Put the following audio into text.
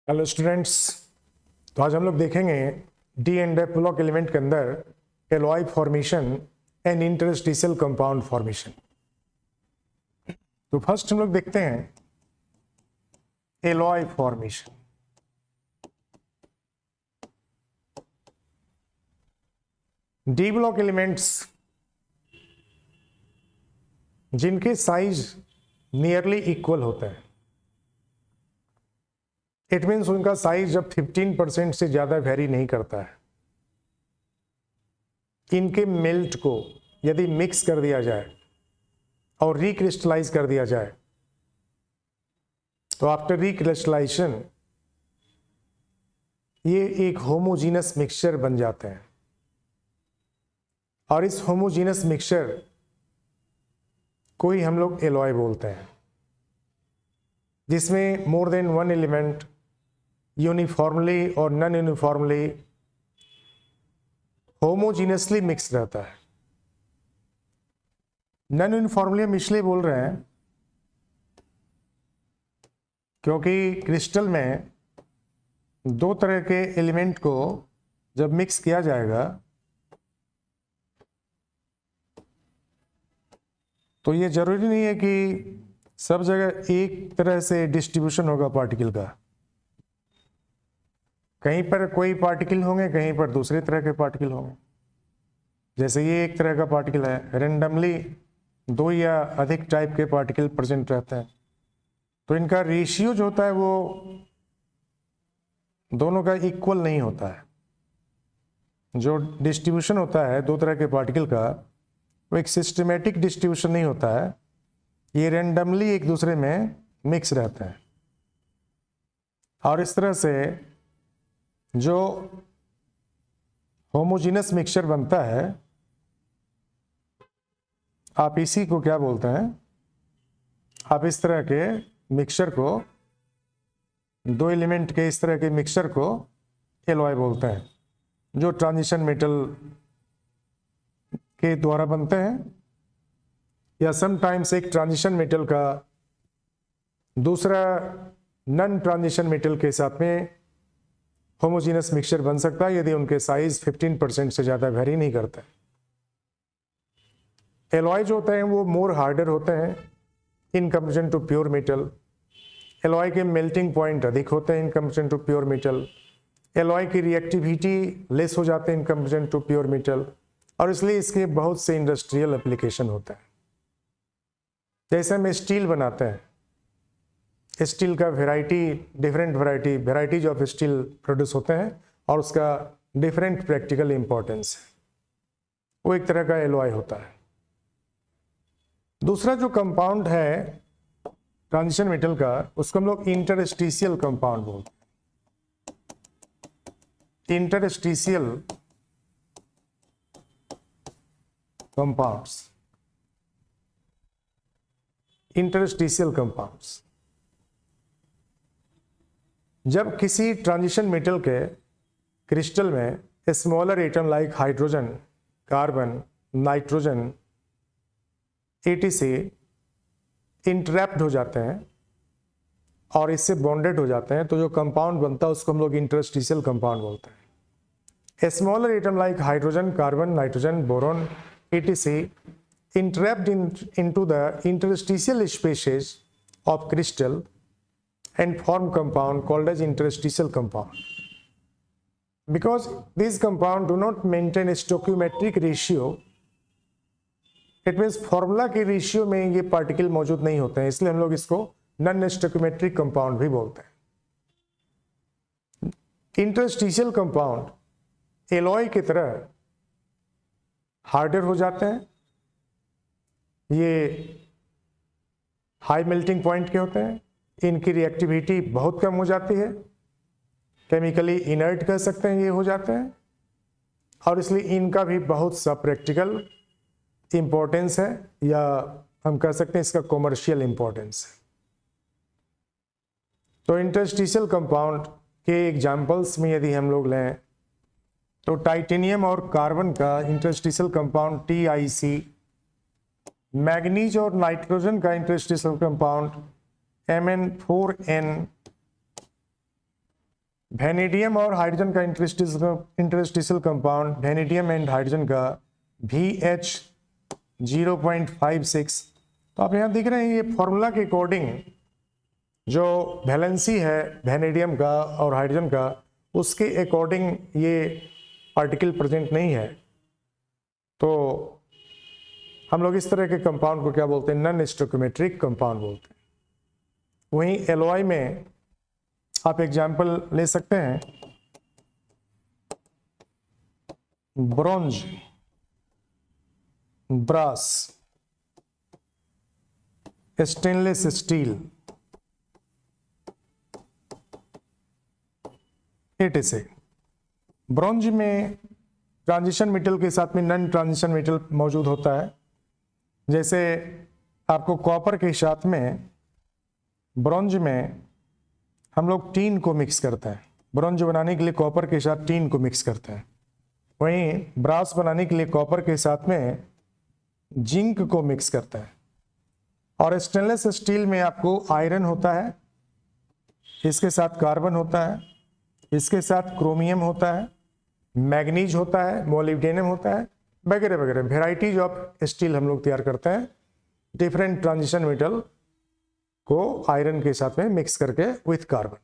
Hello students. तो आज हम लोग देखेंगे D and F block element के अंदर alloy formation and interstitial compound formation. तो फर्स्ट हम लोग देखते हैं alloy formation. D block elements जिनके साइज नियरली इक्वल होता है, इट मीन्स उनका साइज जब 15% से ज्यादा वेरी नहीं करता है, इनके मेल्ट को यदि मिक्स कर दिया जाए और रिक्रिस्टलाइज कर दिया जाए तो आफ्टर रिक्रिस्टलाइजेशन ये एक होमोजीनस मिक्सचर बन जाते हैं। और इस होमोजीनस मिक्सचर को ही हम लोग एलॉय बोलते हैं, जिसमें more than one element uniformly और नॉन यूनिफॉर्मली होमोजीनियसली मिक्स रहता है। नॉन यूनिफॉर्मली हम इसलिए बोल रहे हैं क्योंकि क्रिस्टल में दो तरह के एलिमेंट को जब मिक्स किया जाएगा तो ये जरूरी नहीं है कि सब जगह एक तरह से डिस्ट्रीब्यूशन होगा पार्टिकल का। कहीं पर कोई पार्टिकल होंगे, कहीं पर दूसरे तरह के पार्टिकल होंगे। जैसे ये एक तरह का पार्टिकल है, रेंडमली दो या अधिक टाइप के पार्टिकल प्रेजेंट रहते हैं, तो इनका रेशियो जो होता है वो दोनों का इक्वल नहीं होता है। जो डिस्ट्रीब्यूशन होता है दो तरह के पार्टिकल का, वो एक सिस्टमेटिक डिस्ट्रीब्यूशन नहीं होता है, ये रेंडमली एक दूसरे में मिक्स रहते हैं। और इस तरह से जो होमोजीनस मिक्सचर बनता है, आप इसी को क्या बोलते हैं, आप इस तरह के मिक्सचर को, दो एलिमेंट के इस तरह के मिक्सचर को एलॉय बोलते हैं, जो ट्रांजिशन मेटल के द्वारा बनते हैं या समटाइम्स एक ट्रांजिशन मेटल का दूसरा नॉन ट्रांजिशन मेटल के साथ में होमोजीनस मिक्सचर बन सकता है यदि उनके साइज 15% से ज़्यादा वेरी नहीं करते। एलॉय जो होते हैं वो मोर हार्डर होते हैं in comparison to pure metal. Alloy के मेल्टिंग पॉइंट अधिक होते हैं in comparison to pure metal. Alloy की रिएक्टिविटी लेस हो जाते हैं in comparison to pure metal, और इसलिए इसके बहुत से इंडस्ट्रियल एप्लीकेशन होते हैं। जैसे हम स्टील बनाते हैं, स्टील का different varieties of steel produce होते हैं और उसका डिफरेंट प्रैक्टिकल इंपॉर्टेंस है, वो एक तरह का एलॉय होता है। दूसरा जो कंपाउंड है ट्रांजिशन मेटल का, उसको हम लोग इंटरस्टिशियल कंपाउंड बोलते हैं। इंटरस्टिशियल कंपाउंड्स, इंटरस्टिशियल कंपाउंड्स जब किसी ट्रांजिशन मेटल के क्रिस्टल में smaller atom like hydrogen, carbon, nitrogen etc इंटरैप्ट हो जाते हैं और इससे बॉन्डेड हो जाते हैं, तो जो कंपाउंड बनता है उसको हम लोग इंटरस्टिशियल कंपाउंड बोलते हैं। Smaller atom like hydrogen, carbon, nitrogen, boron etc entrapped into the interstitial spaces of crystal and form compound called as interstitial compound. Because these compound do not maintain a stoichiometric ratio, it means formula के ratio में ये particle मौजूद नहीं होते हैं, इसलिए हम लोग इसको नॉन स्टोइकोमेट्रिक कंपाउंड भी बोलते हैं। इंटरस्टिशियल कंपाउंड एलॉय की तरह हार्डर हो जाते हैं, ये हाई मेल्टिंग पॉइंट के होते हैं, इनकी रिएक्टिविटी बहुत कम हो जाती है, केमिकली इनर्ट कह सकते हैं ये हो जाते हैं, और इसलिए इनका भी बहुत सा प्रैक्टिकल इम्पोर्टेंस है, या हम कह सकते हैं इसका कॉमर्शियल इम्पोर्टेंस है। तो इंटरस्टिशियल कंपाउंड के एग्जाम्पल्स में यदि हम लोग लें तो टाइटेनियम और कार्बन का इंटरस्टिशियल कंपाउंड TiC, मैग्नीज और नाइट्रोजन का इंटरस्टिशियल कंपाउंड MN4N, वेनेडियम और हाइड्रोजन का interstitial compound, vanadium and hydrogen का VH0.56। तो आप यहाँ देख रहे हैं ये फॉर्मूला के अकॉर्डिंग जो वैलेंसी है वेनेडियम का और हाइड्रोजन का, उसके अकॉर्डिंग ये पार्टिकल प्रेजेंट नहीं है। तो हम लोग इस तरह के कंपाउंड को क्या बोलते हैं? नॉन स्टोइकोमेट्रिक कंपाउंड बोलते हैं। वहीं एलॉय में आप एग्जाम्पल ले सकते हैं bronze, brass, stainless steel, etc। Bronze में ट्रांजिशन मेटल के साथ में नॉन ट्रांजिशन मेटल मौजूद होता है। जैसे आपको कॉपर के साथ में ब्रॉन्ज में हम लोग टीन को मिक्स करते हैं। ब्रॉन्ज बनाने के लिए कॉपर के साथ टीन को मिक्स करते हैं। वहीं ब्रास बनाने के लिए कॉपर के साथ में जिंक को मिक्स करते हैं। और स्टेनलेस स्टील में आपको आयरन होता है, इसके साथ कार्बन होता है, इसके साथ क्रोमियम होता है, मैग्नीज होता है, मोलिब्डेनम होता है, वगैरह वगैरह वेराइटीज ऑफ स्टील हम लोग तैयार करते हैं डिफरेंट ट्रांजिशन मेटल को आयरन के साथ में मिक्स करके विथ कार्बन।